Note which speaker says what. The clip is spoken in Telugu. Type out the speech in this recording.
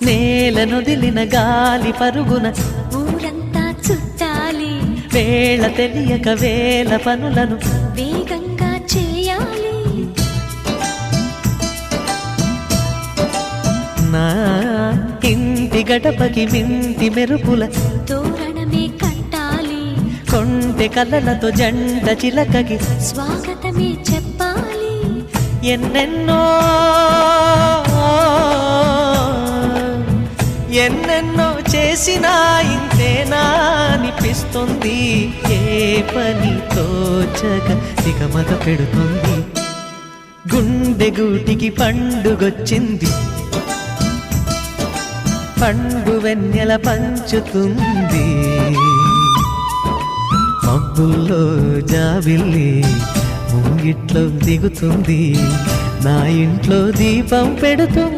Speaker 1: నేలనొదిలిన గాలి పరుగున
Speaker 2: ఊరంతా చుట్టాలి,
Speaker 1: వేళ తెలియక వేల పనులను
Speaker 2: వేగంగా చేయాలి.
Speaker 1: నా ఇంటి గడపకి మింటి మెరుపుల
Speaker 2: తోరణమే కట్టాలి,
Speaker 1: కొంటె కలలతో జంట చిలకకి
Speaker 2: స్వాగతమే చెప్పాలి.
Speaker 1: ఎన్నెన్నో ఎన్నెన్నో చేసినా ఇంతేనా అనిపిస్తుంది. ఏ పని తోచక దిగమగ పెడుతుంది. గుండె గూటికి పండుగొచ్చింది, పండు వెన్నెల పంచుతుంది. మబ్బుల్లో జాబిల్లి ముంగిట్లో దిగుతుంది, నా ఇంట్లో దీపం పెడుతుంది.